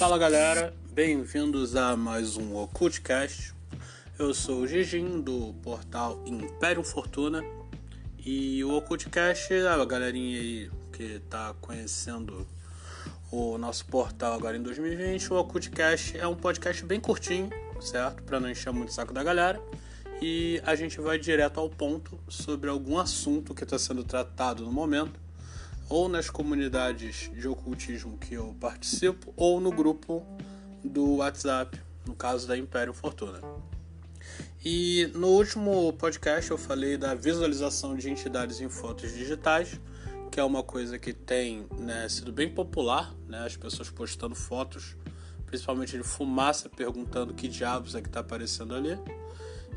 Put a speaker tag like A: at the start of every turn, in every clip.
A: Fala galera, bem-vindos a mais um Occultcast. Eu sou o Gigim do portal Imperium Fortuna. E o Occultcast, a galerinha aí que tá conhecendo o nosso portal agora em 2020, o Occultcast é um podcast bem curtinho, certo? Para não encher muito o saco da galera. E a gente vai direto ao ponto sobre algum assunto que está sendo tratado no momento, ou nas comunidades de ocultismo que eu participo, ou no grupo do WhatsApp, no caso da Imperium Fortuna. E no último podcast eu falei da visualização de entidades em fotos digitais, que é uma coisa que tem sido bem popular, as pessoas postando fotos, principalmente de fumaça, perguntando que diabos é que está aparecendo ali.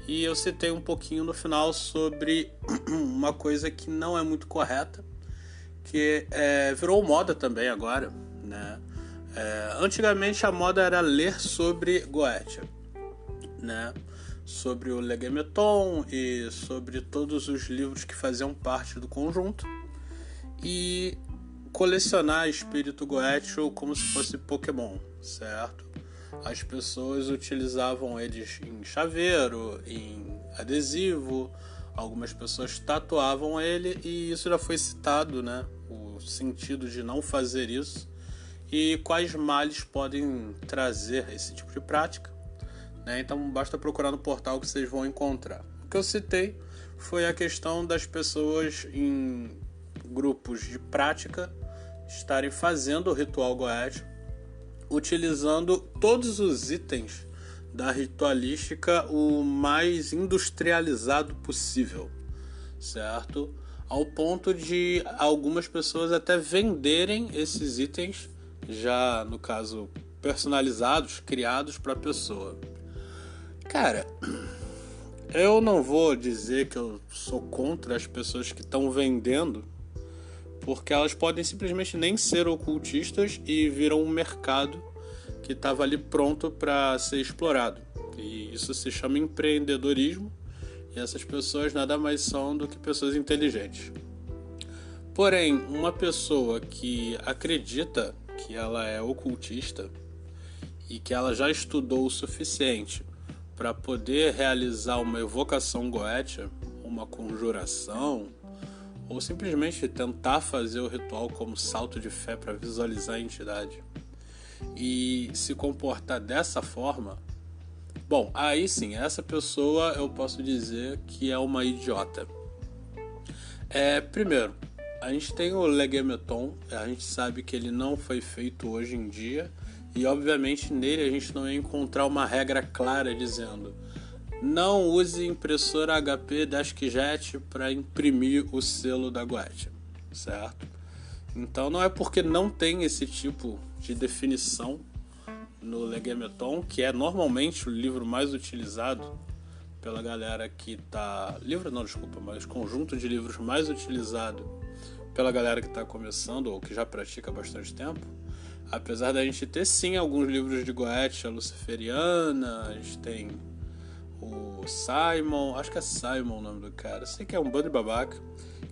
A: E eu citei um pouquinho no final sobre uma coisa que não é muito correta, que virou moda também agora, né? Antigamente a moda era ler sobre Goetia, né? Sobre o Legemeton e sobre todos os livros que faziam parte do conjunto, e colecionar espírito Goetia como se fosse Pokémon, certo? As pessoas utilizavam eles em chaveiro, em adesivo, algumas pessoas tatuavam ele, e isso já foi citado, né? O sentido de não fazer isso e quais males podem trazer esse tipo de prática, né? Então basta procurar no portal que vocês vão encontrar. O que eu citei foi a questão das pessoas em grupos de prática estarem fazendo o ritual Goetia, utilizando todos os itens da ritualística o mais industrializado possível, certo? Ao ponto de algumas pessoas até venderem esses itens, já no caso personalizados, criados para a pessoa. Cara, eu não vou dizer que eu sou contra as pessoas que estão vendendo, porque elas podem simplesmente nem ser ocultistas e viram um mercado que estava ali pronto para ser explorado. E isso se chama empreendedorismo, e essas pessoas nada mais são do que pessoas inteligentes. Porém, uma pessoa que acredita que ela é ocultista e que ela já estudou o suficiente para poder realizar uma evocação Goetia, uma conjuração, ou simplesmente tentar fazer o ritual como salto de fé para visualizar a entidade e se comportar dessa forma, bom, aí sim, essa pessoa eu posso dizer que é uma idiota. Primeiro, a gente tem o Legemeton, a gente sabe que ele não foi feito hoje em dia, e obviamente nele a gente não ia encontrar uma regra clara dizendo: não use impressora HP DeskJet para imprimir o selo da Goetia, certo? Então não é porque não tem esse tipo de definição no Legemeton, que é normalmente o livro mais utilizado pela galera que tá... mas conjunto de livros mais utilizado pela galera que está começando ou que já pratica há bastante tempo. Apesar da gente ter sim alguns livros de Goetia luciferiana, a gente tem o Simon, acho que é Simon o nome do cara, sei que é um bando de babaca,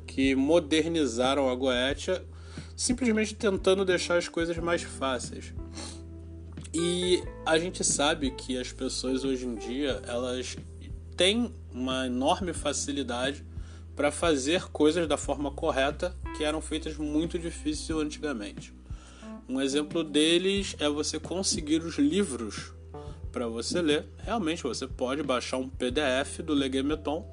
A: que modernizaram a Goetia, simplesmente tentando deixar as coisas mais fáceis. E a gente sabe que as pessoas hoje em dia, elas têm uma enorme facilidade para fazer coisas da forma correta que eram feitas muito difícil antigamente. Um exemplo deles é você conseguir os livros para você ler. Realmente você pode baixar um PDF do Legemeton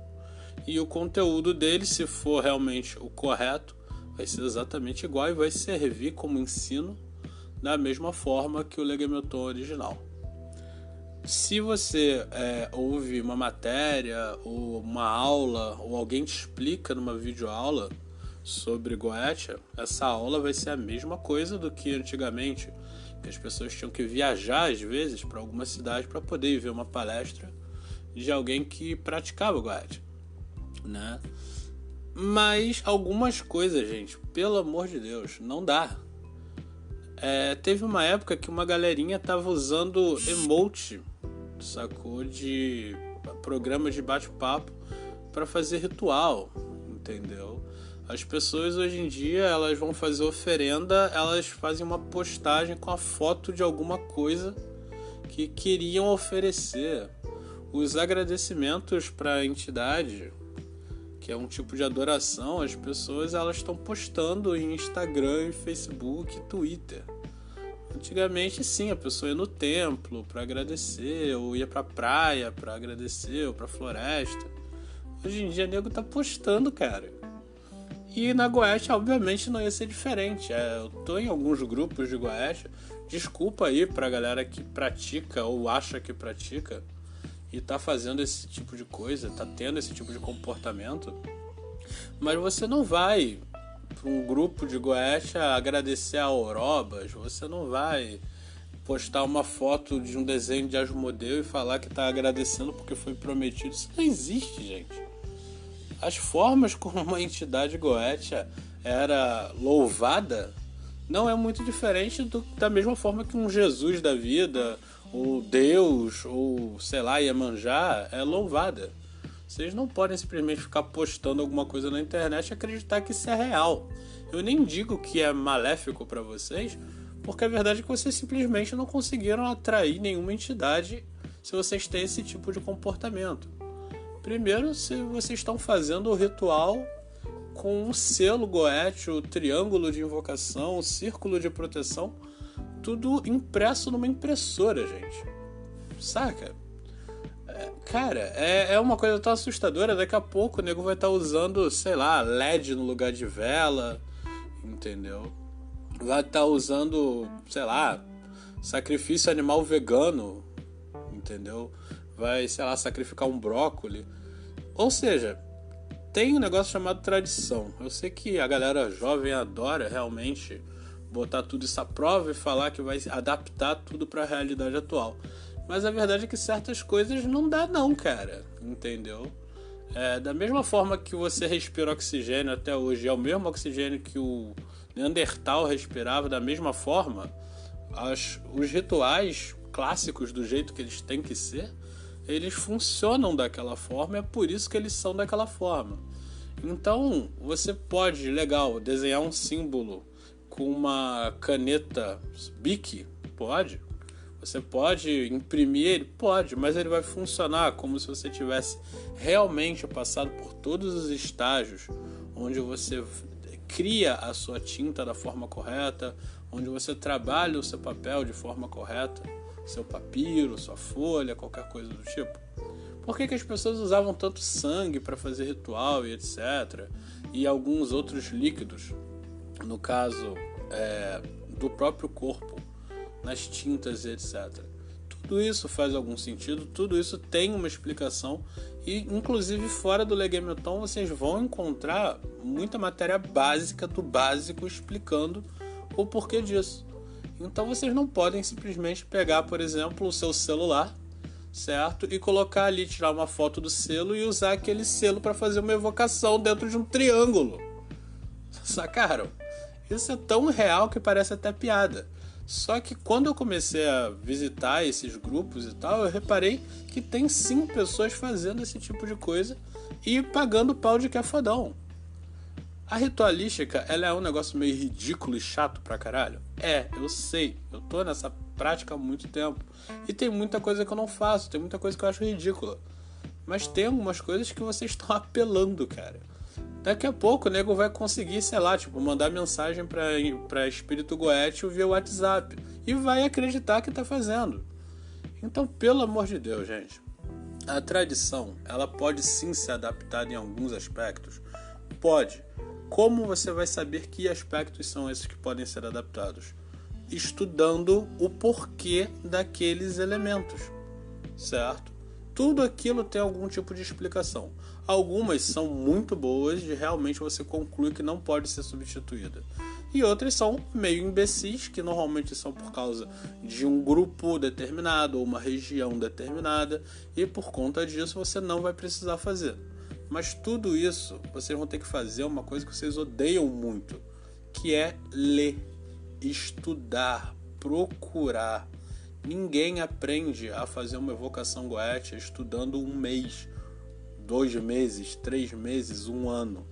A: e o conteúdo dele, se for realmente o correto, vai ser exatamente igual e vai servir como ensino da mesma forma que o Legemeton original. Se você ouve uma matéria ou uma aula ou alguém te explica numa videoaula sobre Goetia, essa aula vai ser a mesma coisa do que antigamente, que as pessoas tinham que viajar às vezes para alguma cidade para poder ver uma palestra de alguém que praticava Goetia, né? Mas algumas coisas, gente, pelo amor de Deus, não dá. Teve uma época que uma galerinha tava usando emote, sacou, de programa de bate-papo para fazer ritual, entendeu? As pessoas hoje em dia, elas vão fazer oferenda, elas fazem uma postagem com a foto de alguma coisa que queriam oferecer. Os agradecimentos para a entidade, que é um tipo de adoração, as pessoas elas estão postando em Instagram, Facebook, Twitter. Antigamente sim, a pessoa ia no templo para agradecer, ou ia pra praia para agradecer, ou pra floresta. Hoje em dia o nego tá postando, cara. E na Goetia, obviamente, não ia ser diferente. Eu tô em alguns grupos de Goetia. Desculpa aí pra galera que pratica ou acha que pratica e tá fazendo esse tipo de coisa, tá tendo esse tipo de comportamento. Mas você não vai para um grupo de Goetia agradecer a Orobas, você não vai postar uma foto de um desenho de Asmodeu e falar que tá agradecendo porque foi prometido. Isso não existe, gente. As formas como uma entidade Goetia era louvada não é muito diferente da mesma forma que um Jesus da vida, ou Deus, ou sei lá, Iemanjá é louvada. Vocês não podem simplesmente ficar postando alguma coisa na internet e acreditar que isso é real. Eu nem digo que é maléfico para vocês, porque a verdade é que vocês simplesmente não conseguiram atrair nenhuma entidade se vocês têm esse tipo de comportamento. Primeiro, se vocês estão fazendo o ritual com um selo Goetia, o triângulo de invocação, o círculo de proteção, tudo impresso numa impressora, gente. Saca? Cara, é uma coisa tão assustadora. Daqui a pouco o nego vai estar usando, sei lá, LED no lugar de vela, entendeu? Vai estar usando, sei lá, sacrifício animal vegano, entendeu? Vai, sei lá, sacrificar um brócoli. Ou seja, tem um negócio chamado tradição. Eu sei que a galera jovem adora realmente botar tudo isso à prova e falar que vai adaptar tudo para a realidade atual. Mas a verdade é que certas coisas não dá não, cara. Entendeu? Da mesma forma que você respira oxigênio até hoje, é o mesmo oxigênio que o Neandertal respirava, da mesma forma, os rituais clássicos do jeito que eles têm que ser, eles funcionam daquela forma, é por isso que eles são daquela forma. Então, você pode, legal, desenhar um símbolo com uma caneta Bic, pode. Você pode imprimir ele? Pode, mas ele vai funcionar como se você tivesse realmente passado por todos os estágios onde você cria a sua tinta da forma correta, onde você trabalha o seu papel de forma correta, seu papiro, sua folha, qualquer coisa do tipo. Por que as pessoas usavam tanto sangue para fazer ritual e etc? E alguns outros líquidos, no caso do próprio corpo, nas tintas e etc. Tudo isso faz algum sentido, tudo isso tem uma explicação e inclusive fora do Legemeton vocês vão encontrar muita matéria básica do básico explicando o porquê disso. Então vocês não podem simplesmente pegar, por exemplo, o seu celular, certo? E colocar ali, tirar uma foto do selo e usar aquele selo para fazer uma evocação dentro de um triângulo. Sacaram? Isso é tão real que parece até piada. Só que quando eu comecei a visitar esses grupos e tal, eu reparei que tem sim pessoas fazendo esse tipo de coisa e pagando pau de que é fodão. A ritualística, ela é um negócio meio ridículo e chato pra caralho. Eu sei. Eu tô nessa prática há muito tempo. E tem muita coisa que eu não faço, tem muita coisa que eu acho ridícula. Mas tem algumas coisas que vocês estão apelando, cara. Daqui a pouco o nego vai conseguir, sei lá, mandar mensagem pra Espírito Goetia via WhatsApp. E vai acreditar que tá fazendo. Então, pelo amor de Deus, gente. A tradição, ela pode sim ser adaptada em alguns aspectos. Pode. Como você vai saber que aspectos são esses que podem ser adaptados? Estudando o porquê daqueles elementos, certo? Tudo aquilo tem algum tipo de explicação. Algumas são muito boas de realmente você concluir que não pode ser substituída. E outras são meio imbecis, que normalmente são por causa de um grupo determinado ou uma região determinada, e por conta disso você não vai precisar fazer. Mas tudo isso vocês vão ter que fazer uma coisa que vocês odeiam muito, que é ler, estudar, procurar. Ninguém aprende a fazer uma evocação Goetia estudando 1 mês, 2 meses, 3 meses, 1 ano.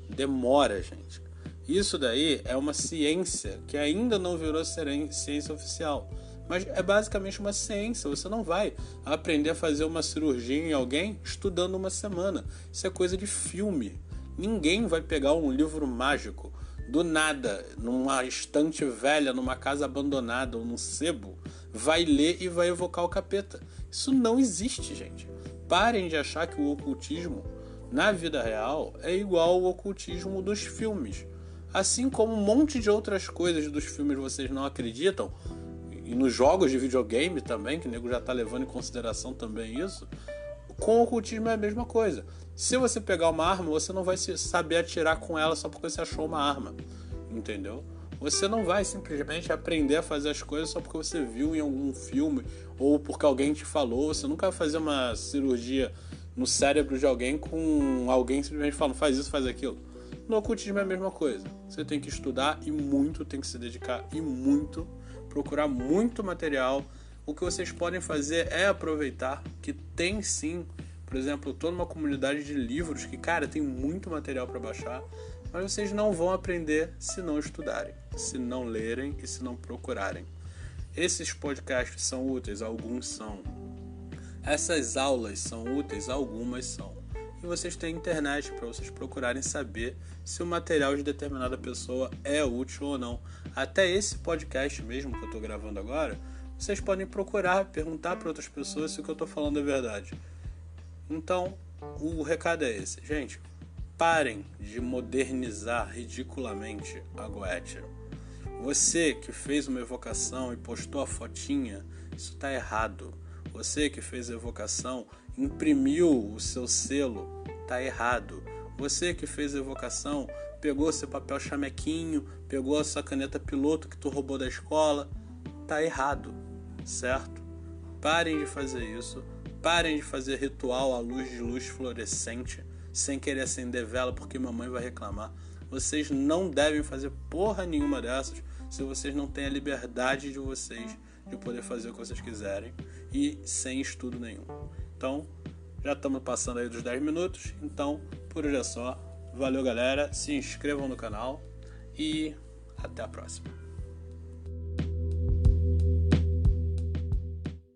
A: Demora, gente. Isso daí é uma ciência que ainda não virou ciência oficial. Mas é basicamente uma ciência. Você não vai aprender a fazer uma cirurgia em alguém estudando uma semana. Isso é coisa de filme. Ninguém vai pegar um livro mágico do nada, numa estante velha, numa casa abandonada ou num sebo, vai ler e vai evocar o capeta. Isso não existe, gente. Parem de achar que o ocultismo na vida real é igual ao ocultismo dos filmes. Assim como um monte de outras coisas dos filmes vocês não acreditam, e nos jogos de videogame também, que o nego já tá levando em consideração também isso, com o ocultismo é a mesma coisa. Se você pegar uma arma, você não vai saber atirar com ela só porque você achou uma arma, entendeu? Você não vai simplesmente aprender a fazer as coisas só porque você viu em algum filme ou porque alguém te falou. Você nunca vai fazer uma cirurgia no cérebro de alguém com alguém simplesmente falando faz isso, faz aquilo. No ocultismo é a mesma coisa. Você tem que estudar e muito, tem que se dedicar e muito, procurar muito material. O que vocês podem fazer é aproveitar que tem sim, por exemplo, eu estou numa comunidade de livros que, cara, tem muito material para baixar, mas vocês não vão aprender se não estudarem, se não lerem e se não procurarem. Esses podcasts são úteis, alguns são. Essas aulas são úteis, algumas são. E vocês têm internet para vocês procurarem saber se o material de determinada pessoa é útil ou não. Até esse podcast mesmo que eu estou gravando agora, vocês podem procurar, perguntar para outras pessoas se o que eu estou falando é verdade. Então, o recado é esse. Gente, parem de modernizar ridiculamente a Goetia. Você que fez uma evocação e postou a fotinha, isso está errado. Você que fez a evocação, imprimiu o seu selo, está errado. Você que fez a evocação, pegou seu papel chamequinho, pegou a sua caneta piloto que tu roubou da escola, está errado, certo? Parem de fazer isso. Parem de fazer ritual à luz de luz fluorescente sem querer acender vela porque mamãe vai reclamar. Vocês não devem fazer porra nenhuma dessas se vocês não têm a liberdade de vocês de poder fazer o que vocês quiserem e sem estudo nenhum. Então, já estamos passando aí dos 10 minutos. Então, por hoje é só. Valeu, galera. Se inscrevam no canal e até a próxima.